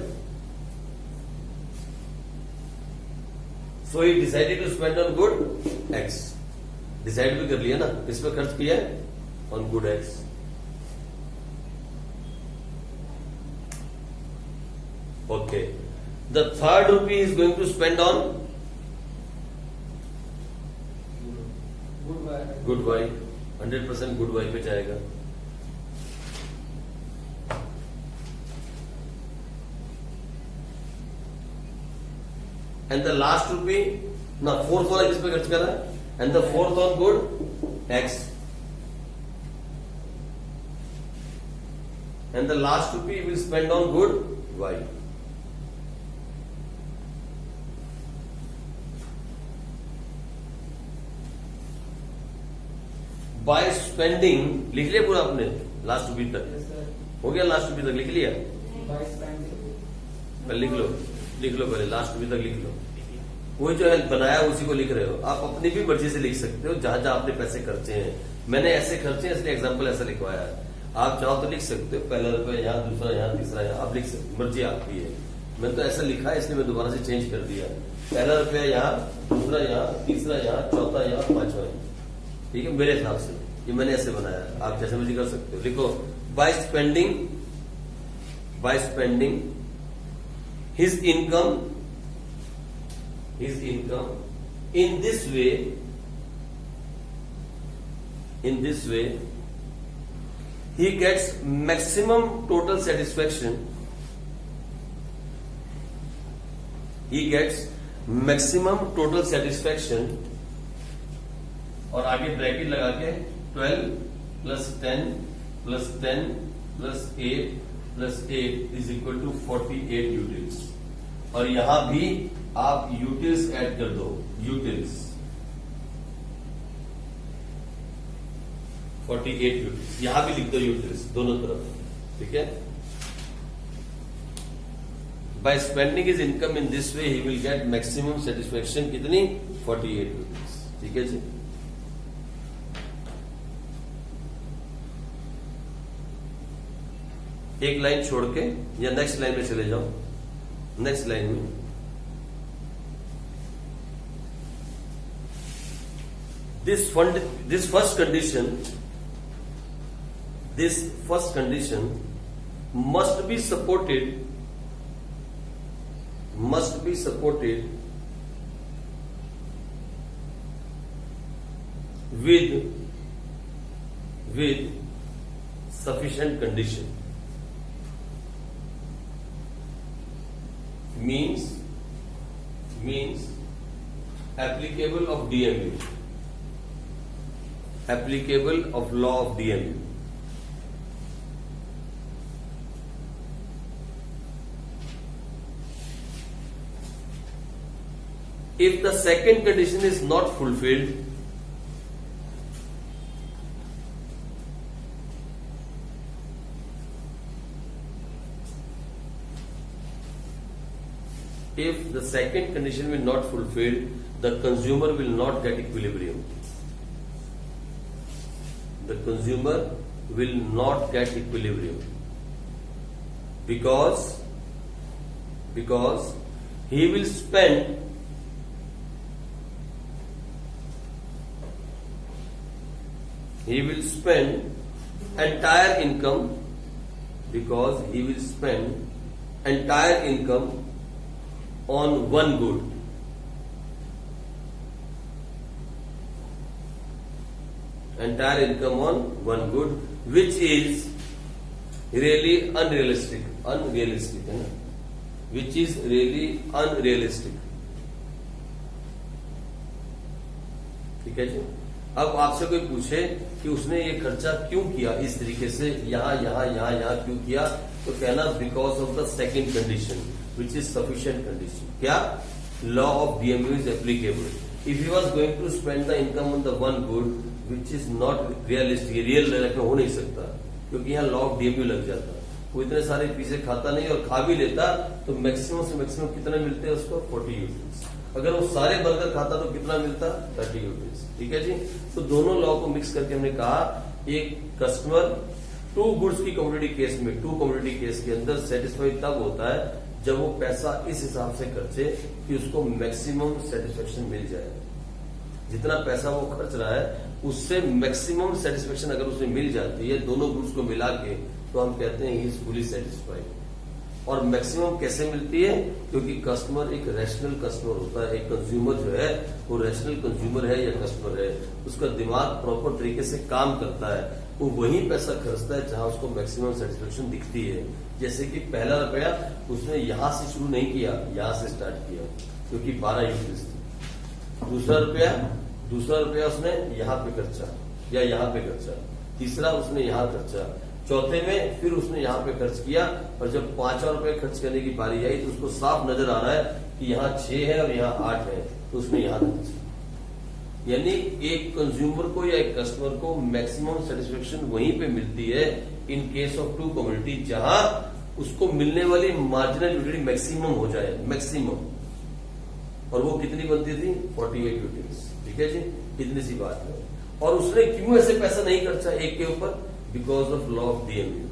[SPEAKER 1] So he decided to spend on good X. Decide भी कर लिया ना, किस पे खर्च किया है? On good X. Okay. The third rupee is going to spend on good Y, 100% good Y पे जाएगा। एंड द लास्ट रुपी ना, फोर्थ वाला किस पे खर्च कर रहा है? And the fourth on good X, and the last rupee will spend on good Y. By spending, लिख लिया पूरा आपने लास्ट रुपी तक? हो गया, लास्ट रुपी तक लिख लिया? लिख लो, लिख लो पहले, लास्ट रुपी तक लिख लो। वो जो है बनाया उसी को लिख रहे हो। आप अपनी भी मर्जी से लिख सकते हो, जहां जहां आपने पैसे खर्चे हैं। मैंने ऐसे खर्चे हैं इसलिए एग्जाम्पल ऐसा लिखवाया है। आप चाहो तो लिख सकते हो, पहला रुपया यहाँ, दूसरा यहाँ, तीसरा यहाँ, आप लिख सकते, मर्जी आपकी है। मैंने तो ऐसा लिखा है इसलिए मैं दोबारा से चेंज कर दिया। पहला रुपया यहाँ, दूसरा यहाँ, तीसरा यहाँ, चौथा यहाँ, पांचवा यहाँ। ठीक है, मेरे हिसाब से ये मैंने ऐसे बनाया, आप जैसे मर्जी कर सकते हो। लिखो by spending his income in this way he gets maximum total satisfaction और आगे ब्रैकेट लगा के 12 plus 10 plus 10 plus 8 plus 8 is equal to 48 utils. और यहां भी आप यूटिल्स ऐड कर दो, यूटिल्स 48 यूटिल्स, यहां भी लिख दो यूटिल्स दोनों तरफ, ठीक है। By spending his income in this way he will get maximum satisfaction, कितनी 48 यूटिल्स, ठीक है जी। एक लाइन छोड़ के या नेक्स्ट लाइन में चले जाओ, नेक्स्ट लाइन में this first condition must be supported with sufficient condition, means applicable of DMU, applicable of law of DMU. If the second condition is not fulfilled, the consumer will not get equilibrium. The consumer will not get equilibrium because he will spend entire income, on one good. Entire income on one good, which is really unrealistic है ना, which is really unrealistic, ठीक है जी। अब आपसे कोई पूछे कि उसने ये खर्चा क्यों किया इस तरीके से, यहाँ क्यों किया, तो कहना because of the second condition which is sufficient condition. क्या law of DMU is applicable if he was going to spend the income on the one good which is not realistic, real life में हो नहीं सकता, क्योंकि यहाँ लॉ ऑफ DMU लग जाता। वो इतने सारे पीसे खाता नहीं और खा भी लेता तो मैक्सिमम से मैक्सिमम कितने मिलते हैं उसको 40 यूटिल्स। अगर वो सारे बर्गर खाता तो कितना मिलता 30 यूटिल्स, ठीक है जी। तो दोनों लॉ को मिक्स करके हमने कहा एक कस्टमर टू गुड्स की कमोडिटी केस में, टू कमोडिटी केस के अंदर सेटिस्फाई तब होता है जब वो पैसा इस हिसाब से खर्चे कि उसको मैक्सिमम सेटिस्फेक्शन मिल जाए। जितना पैसा वो खर्च रहा है उससे मैक्सिमम सेटिस्फेक्शन अगर उसे मिल जाती है दोनों गुड्स को मिला के, तो हम कहते हैं ही इज फुली सेटिस्फाइड। और मैक्सिमम कैसे मिलती है, क्योंकि कस्टमर एक रैशनल कस्टमर होता है। एक कंज्यूमर जो है वो रैशनल कंज्यूमर है या कस्टमर है, उसका दिमाग प्रॉपर तरीके से काम करता है, वो वही पैसा खर्चता है जहां उसको मैक्सिमम सेटिस्फेक्शन दिखती है। जैसे कि पहला रुपया उसने यहां से शुरू नहीं किया, यहां से स्टार्ट किया क्योंकि 12 यूनिट्स थी। दूसरा रुपया उसने यहाँ पे खर्चा या यहाँ पे खर्चा, तीसरा उसने यहाँ खर्चा, चौथे में फिर उसने यहाँ पे खर्च किया, और जब 5वां रुपए खर्च करने की बारी आई तो उसको साफ नजर आ रहा है कि यहाँ 6 है और यहाँ 8 है, तो उसने यहाँ खर्च। यानी एक कंज्यूमर को या एक कस्टमर को मैक्सिमम सेटिस्फेक्शन वहीं पे मिलती है in case of two commodity जहां उसको मिलने वाली मार्जिनल यूटिलिटी मैक्सिमम हो जाए, मैक्सिमम। और वो कितनी बनती थी 48 यूटिलिटीज, ठीक है जी, इतनी सी बात है। और उसने क्यों ऐसे पैसा नहीं खर्चा एक के ऊपर, because of law of DMU।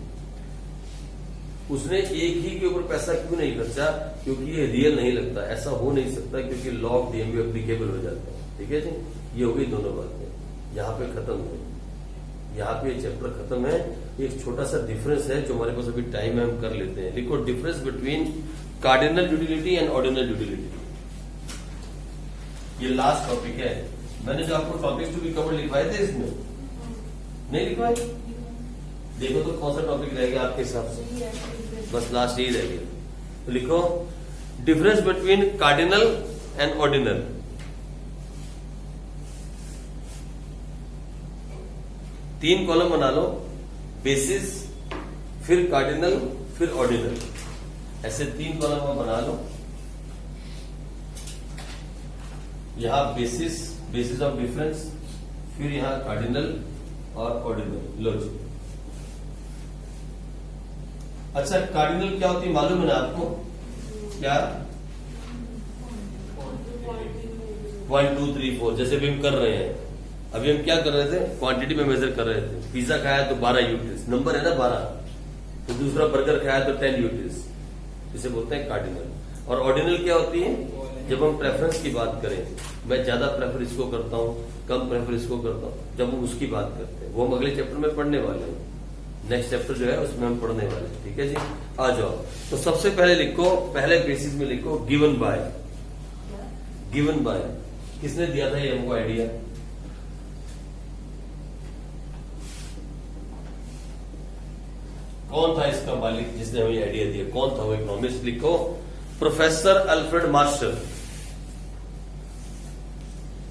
[SPEAKER 1] उसने एक ही के ऊपर पैसा क्यों नहीं खर्चा, क्योंकि ये रियल नहीं लगता, ऐसा हो नहीं सकता, क्योंकि लॉ ऑफ DMU एप्लीकेबल हो जाता है, ठीक है जी। ये हो गई दोनों बातें, यहाँ पे खत्म हुई। यहाँ पे चैप्टर खत्म है। एक छोटा सा डिफरेंस है जो हमारे पास अभी टाइम है, हम कर लेते हैं। लिखो difference between cardinal utility and ordinal utility. ये लास्ट टॉपिक है। मैंने जो आपको टॉपिक टू बी कवर्ड लिखवाए थे इसमें नहीं लिखवाए? देखो तो कौन सा टॉपिक रहेगा आपके हिसाब से? बस लास्ट यही रह गया। तो लिखो difference between cardinal and ordinal. तीन कॉलम बना लो, बेसिस, फिर कार्डिनल, फिर ऑर्डिनल। ऐसे तीन कॉलम आप बना लो। यहां बेसिस ऑफ डिफरेंस, फिर यहां कार्डिनल और ऑर्डिनल। लो जी। अच्छा, कार्डिनल क्या होती है मालूम है ना आपको? क्या? 1 2 3 4 जैसे भी हम कर रहे हैं। अभी हम क्या कर रहे थे? क्वांटिटी में मेजर कर रहे थे। पिज्जा खाया तो 12 यूनिट्स, नंबर है ना 12। तो दूसरा बर्गर खाया तो 10 यूनिट्स, इसे बोलते हैं कार्डिनल। और ऑर्डिनल क्या होती है? जब हम प्रेफरेंस की बात करें, मैं ज्यादा प्रेफर इसको करता हूँ, कम प्रेफर इसको करता हूँ, जब हम उसकी बात करते हैं, वो हम अगले चैप्टर में पढ़ने वाले हैं। नेक्स्ट चैप्टर जो है उसमें हम पढ़ने वाले हैं। ठीक है जी, आ जाओ। तो सबसे पहले लिखो, पहले बेसिस में लिखो गिवन बाय। गिवन बाय किसने दिया था ये हमको आइडिया? कौन था इसका मालिक जिसने हमें आइडिया दिया? कौन था वो इकोनॉमिस्ट? लिखो प्रोफेसर अल्फ्रेड मार्शल।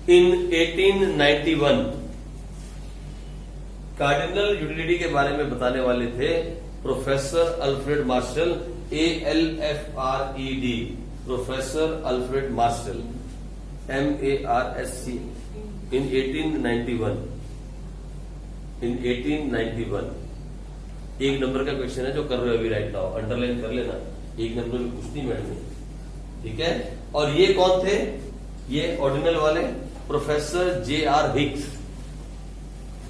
[SPEAKER 1] इन 1891 कार्डिनल यूटिलिटी के बारे में बताने वाले थे professor Alfred Marshall. ALFRED, professor Alfred Marshall, MARSC। इन 1891, इन 1891। एक नंबर का क्वेश्चन है जो कर रहे हो अभी राइट नाउ, अंडरलाइन कर लेना। एक नंबर में पूछती मैडम ने, ठीक है। और ये कौन थे? ये ऑर्डिनल वाले professor JR Hicks,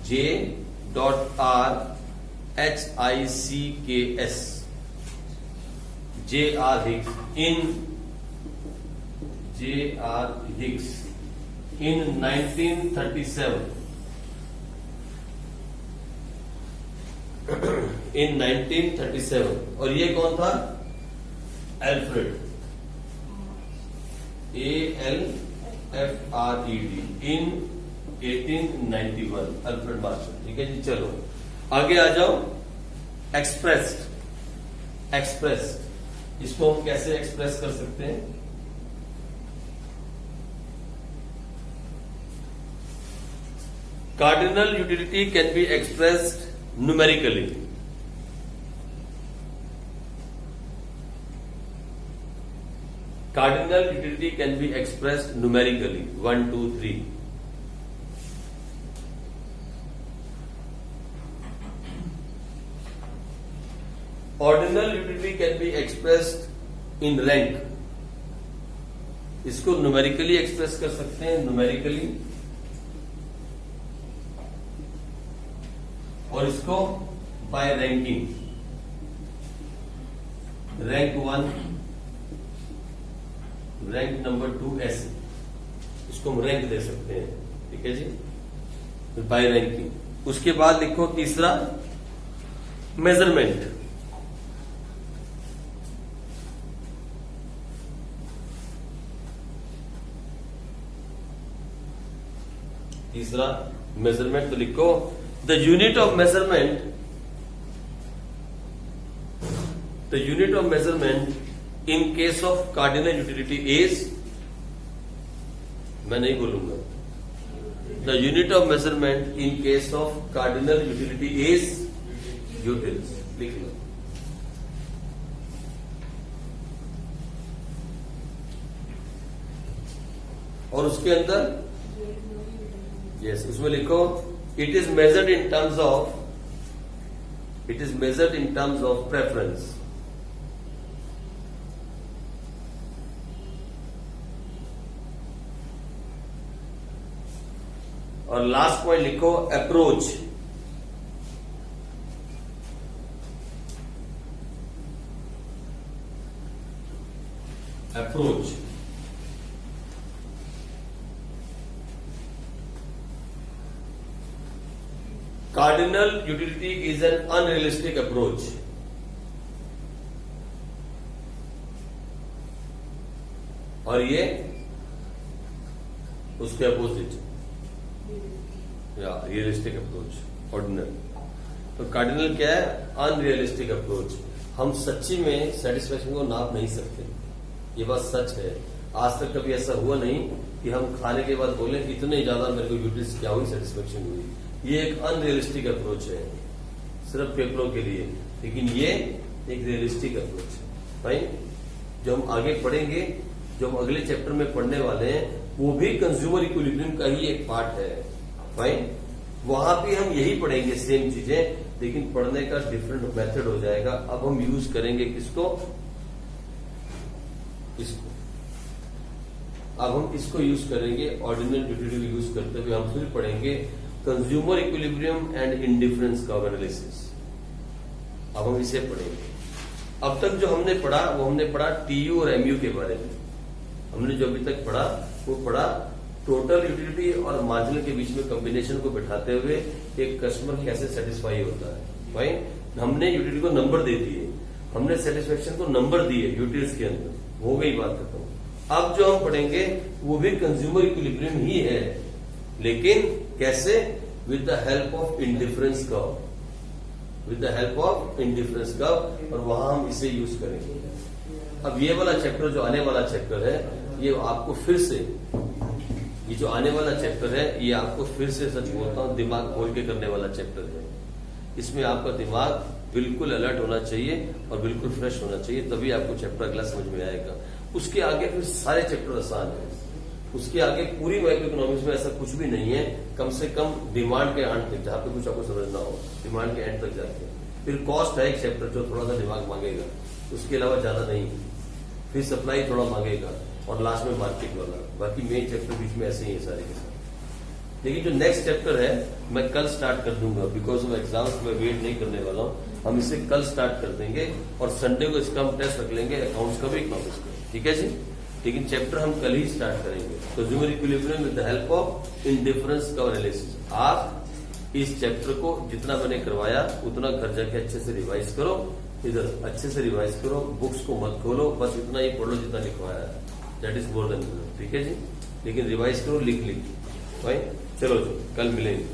[SPEAKER 1] J.R.HICKS, JR Hicks. In JR Hicks in 1937, in 1937। और ये कौन था? Alfred, ALFRED, in 1891, Alfred Marshall. ठीक है जी, चलो आगे आ जाओ। एक्सप्रेस्ड, एक्सप्रेस्ड इसको हम कैसे एक्सप्रेस कर सकते हैं? Cardinal utility can be expressed numerically. Cardinal utility can be expressed numerically, 1 2 3. Ordinal utility can be expressed in rank. इसको numerically express कर सकते हैं, numerically, और इसको by ranking, rank 1, rank number 2 ऐसे, इसको हम रैंक दे सकते हैं। ठीक है जी, बाय रैंकिंग। उसके बाद लिखो तीसरा मेजरमेंट। तीसरा मेजरमेंट, तो लिखो the unit of measurement, the unit of measurement in case of cardinal utility is, मैं नहीं बोलूंगा, the unit of measurement in case of cardinal utility is utils. लिख लो। और उसके अंदर यस, उसमें लिखो it is measured in terms of, it is measured in terms of preference. और लास्ट पॉइंट लिखो approach. Approach cardinal utility is an unrealistic approach. और ये उसके अपोजिट या रियलिस्टिक अप्रोच ऑर्डिनल। तो कार्डिनल क्या है? Unrealistic approach. हम सच्ची में सेटिस्फेक्शन को नाप नहीं सकते, ये बात सच है। आज तक कभी ऐसा हुआ नहीं कि हम खाने के बाद बोले इतने ज्यादा मेरे को यूटिलिटी क्या हुई, सेटिस्फेक्शन हुई। ये एक अनरियलिस्टिक अप्रोच है सिर्फ पेपरों के लिए, लेकिन ये एक रियलिस्टिक अप्रोच है। भाई जो हम आगे पढ़ेंगे, जो हम अगले चैप्टर में पढ़ने वाले हैं, वो भी कंज्यूमर इक्विलिब्रियम का ही एक पार्ट है। भाई वहां भी हम यही पढ़ेंगे सेम चीजें, लेकिन पढ़ने का डिफरेंट मेथड हो जाएगा। अब हम यूज करेंगे किसको? इसको। अब हम इसको यूज करेंगे, ऑर्डिनल यूटिलिटी यूज करते हुए हम फिर पढ़ेंगे consumer equilibrium and indifference curve analysis. अब हम इसे पढ़ेंगे। अब तक जो हमने पढ़ा वो हमने पढ़ा टीयू और एमयू के बारे में। हमने जो अभी तक पढ़ा वो पढ़ा टोटल यूटिलिटी और मार्जिनल के बीच में कॉम्बिनेशन को बिठाते हुए एक कस्टमर कैसे सेटिस्फाई होता है। भाई हमने यूटिलिटी को नंबर दे दिए, हमने सेटिस्फेक्शन को नंबर दिए यूटिलिटीज के अंदर, हो गई बात खत्म। अब जो हम पढ़ेंगे वो भी कंज्यूमर इक्विलिब्रियम ही है, लेकिन कैसे? With the help of indifference curve, with the help of indifference curve, और वहां हम इसे यूज करेंगे। अब ये वाला चैप्टर जो आने वाला चैप्टर है, ये आपको फिर से, ये जो आने वाला चैप्टर है ये आपको फिर से सच बोलता हूं दिमाग खोल के करने वाला चैप्टर है। इसमें आपका दिमाग बिल्कुल अलर्ट होना चाहिए और बिल्कुल फ्रेश होना चाहिए, तभी आपको चैप्टर अगला समझ में आएगा। उसके आगे फिर सारे चैप्टर आसान है। उसके आगे पूरी माइक्रो इकोनॉमिक्स में ऐसा कुछ भी नहीं है, कम से कम डिमांड के एंड तक, जहां पे कुछ आपको समझना हो, डिमांड के एंड तक जाके। फिर कॉस्ट है एक चैप्टर जो थोड़ा सा दिमाग मांगेगा, उसके अलावा ज्यादा नहीं। फिर सप्लाई थोड़ा मांगेगा और लास्ट में मार्केट वाला। बाकी मेन चैप्टर बीच में ऐसे ही है सारे के सारे। लेकिन जो नेक्स्ट चैप्टर है मैं कल स्टार्ट कर दूंगा, बिकॉज ऑफ एग्जाम्स में वेट नहीं करने वाला हूं। हम इसे कल स्टार्ट कर देंगे और संडे को इसका हम टेस्ट रख लेंगे, अकाउंट्स का भी इकोनॉमिक्स का, ठीक है जी। लेकिन चैप्टर हम कल ही स्टार्ट करेंगे, consumer equilibrium with the help of indifference curve analysis. आप इस चैप्टर को जितना मैंने करवाया उतना घर जाके अच्छे से रिवाइज करो, इधर अच्छे से रिवाइज करो, बुक्स को मत खोलो, बस इतना ही पढ़ लो जितना लिखवाया है, दैट इज मोर देन, ठीक है जी। लेकिन रिवाइज करो लिख भाई। चलो जी, कल मिलेंगे।